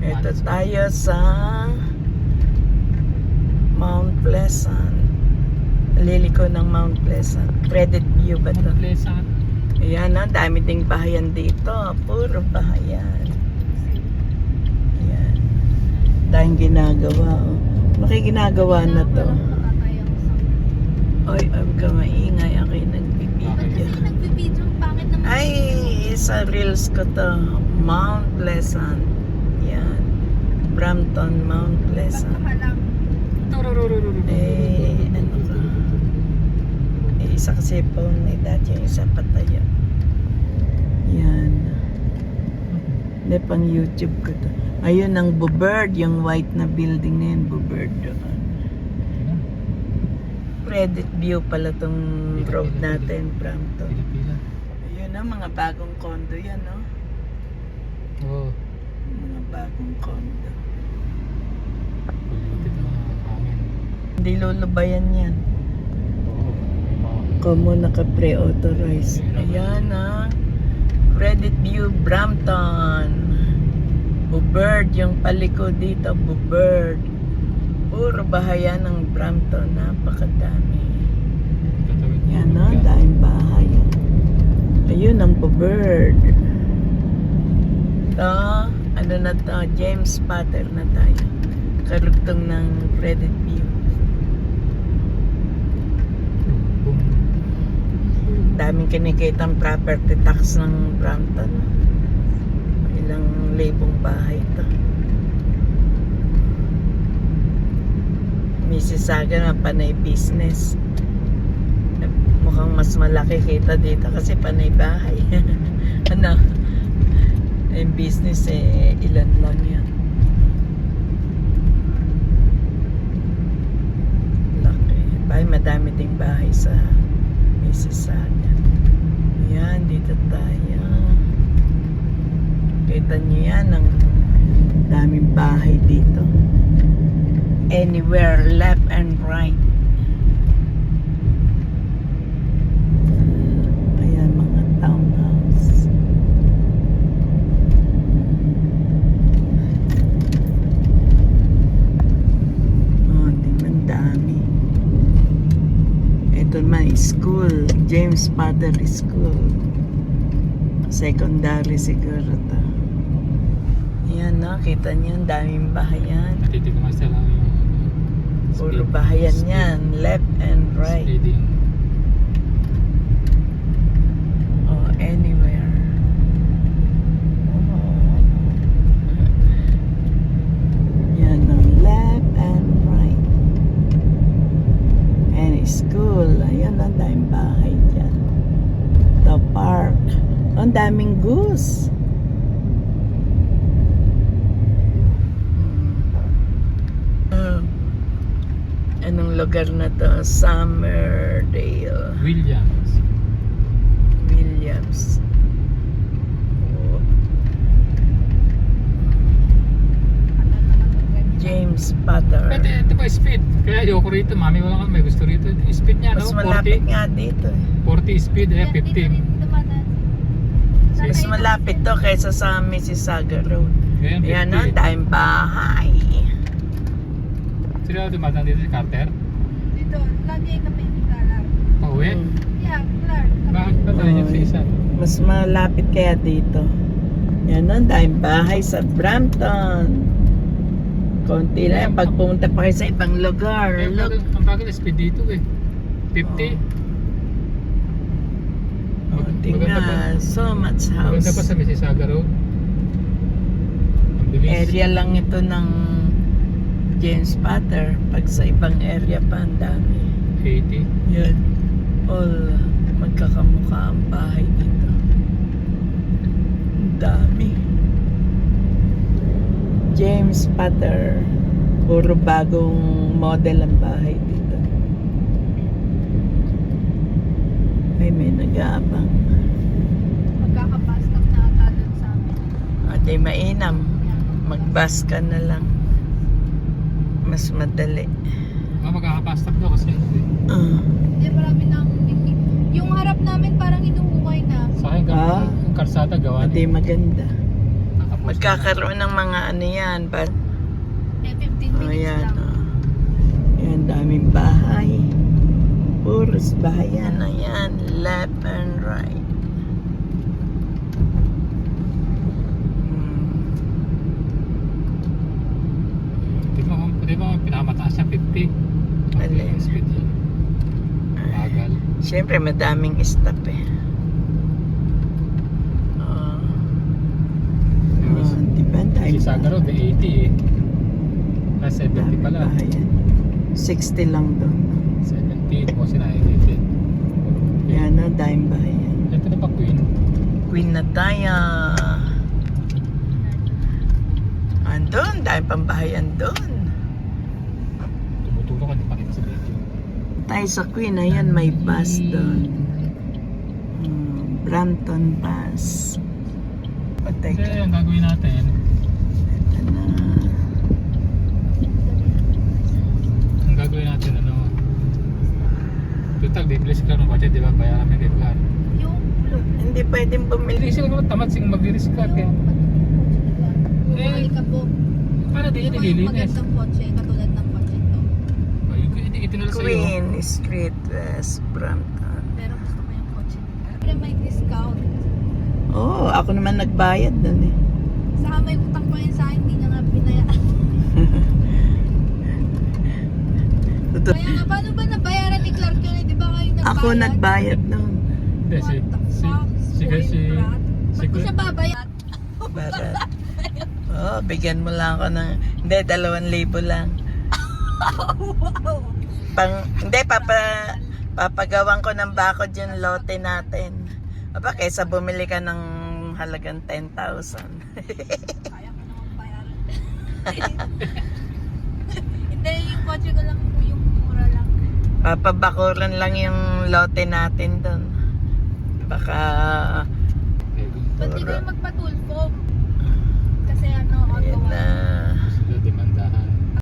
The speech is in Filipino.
Ito tayo sa Mount Pleasant. Liliko ng Mount Pleasant. Credit View ba ito? Mount Pleasant. Ayan na, dami ding bahayan dito. Puro bahayan. Ayan. Dahil ginagawa. Oh. Makiginagawa na to. Oy, huwag ka maingay. Ako'y nagbibidyo. Nagbibidyo, pangit naman. Ay, sa reels ko to. Mount Pleasant. Yan. Brampton, Mount Pleasant. Pagkakalang. Ano ka? Isa kasi phone eh. Dati yung isa patayo. Yan. Hindi, pang YouTube ko to. Ayun ang Bubird. Yung white na building na yun. Bubird doon. Credit View pala tong road natin, Brampton. Pila-pila. Ayun na, mga bagong condo yan, no? Oo. Mga bagong condo. Polluted na hangin. Hindi lulubayan yan. Oo. Como naka-pre-authorize. Ayan na. Credit View, Brampton. Bubird, yung paliko dito, Bubird. Puro bahayan ng Brampton. Napakadami. Yan na, daming bahayan. Ayun ang Bubird. Ito, ano na to, James Potter na tayo. Karugtong ng Credit View. Daming kinikitang property tax ng Brampton. Ilang libong bahay ito. Mississauga na panay business. Mukhang mas malaki kita dito kasi panay bahay. Ano? Yung business eh, ilan lang yan. Laki. Bahay, madami ding bahay sa Mississauga. Yan, dito tayo. Kita nyo yan, ang daming bahay dito. Anywhere, left and right. Ayan, mga townhouse. Oh, tingnan, dami. Ito naman, school. James Potter School. Secondary siguro to. Ayan, no? Kita niyo, ang daming bahayan. Natitigmas na lang yung Puro bahayan yan. Left and right. Speeding. Oh, anywhere. Oh. Yan ang left and right. Any school. Ayan, ang daming bahay dyan. The park. Ang daming goose. Anong lugar na to? Summerdale. Williams. Williams. Oh. James Potter. Ito pa speed. Kaya ayoko rito. Mami, wala kang may gusto rito. Ito yung speed niya, Mas no? malapit 40. nga dito eh. 40 speed, Dito 50. rin dumadaan. Mas malapit to kaysa sa Mississauga Road. Ayan, 50. Ayan na, dahil bahay. Sila dumadaan dito si Carter? Dito, lagi kami naglalaro. Pauwi? Yeah, Clark. Bakit ba tayo yung sa isa? Mas malapit kaya dito. Yan na, dahil bahay sa Brampton. Konti na yan. Pag pumunta pa kayo sa ibang lugar. Eh, Look. ang bagay na speed dito eh. 50. Oh, tingnan. So much Maganda pa house. sa Mississauga Road. Ang bilis. Area lang ito ng James Potter. Pag sa ibang area pa, ang dami. 80. Yan. All magkakamukha ang bahay dito. Ang dami. James Potter. Puro bagong model ang bahay dito. Ay, may nag-aabang. Magkakapastak na ata dun sa amin. At ay mainam. Mag-bus ka na lang. Mas madali. Magkakapastag daw kasi. Hindi, marami nang yung harap namin parang inuukay na. Sa akin, yung karsada gawa. Hindi maganda. Kakapastag. Magkakaroon ng mga ano yan. But, Eh, 15 minutes ayan. lang. Ayan, daming bahay. Puros bahayan. Ayan, left and right. Di ba pinamataas siya 50? Alin? Ang speed niya. Bagal. Siyempre, madaming stop eh. Oh, diba? Si Sagaro, may 80 eh. Ah, 70 Daming pala. bahayan. 60 lang doon. 70, mo sina 80. Yan na, daming bahayan. Ito na pa Queen. Queen na tayo. Andun, daming pambahayan doon. Tumutulong ka, di pa kita sa video. Tayo sa Queen, ayan, may bus doon. Brampton bus. O, Kasi teka. ang gagawin natin, Ito na. ano, total, bibili sila ng budget, di ba? Bayaran may regular. Yung blue. Hindi pwedeng bumili. Hindi sila naman tamad sing mag-discard eh. Bumalik ka po. Para di niya Yung nililinis. magandang kotse, katulad ng kotse to. Ayun, itinala sa'yo. Queen Street, West Brampton. Pero gusto ko yung kotse. Pero may discount. Oh, ako naman nagbayad doon eh. Saka may utang pa yun sa akin, hindi niya nga pinayaan. Totoo. Kaya nga, paano ba nabayaran ni Clark yun? Di ba kayo nagbayad? Ako nagbayad doon. Hindi, What the fuck? Ba't ko siya babayad? Para, oh, bigyan mo lang ako ng, hindi, 2,000 lang. Wow! Hindi, papagawan ko ng bakod yung lote natin. Aba, kaysa bumili ka ng halagang 10,000. Kaya ko naman bayaran. Hindi, yung kotse ko lang po yung mura lang. Papabakuran lang yung lote natin doon. Baka, Ba't di kayo magpatulfo?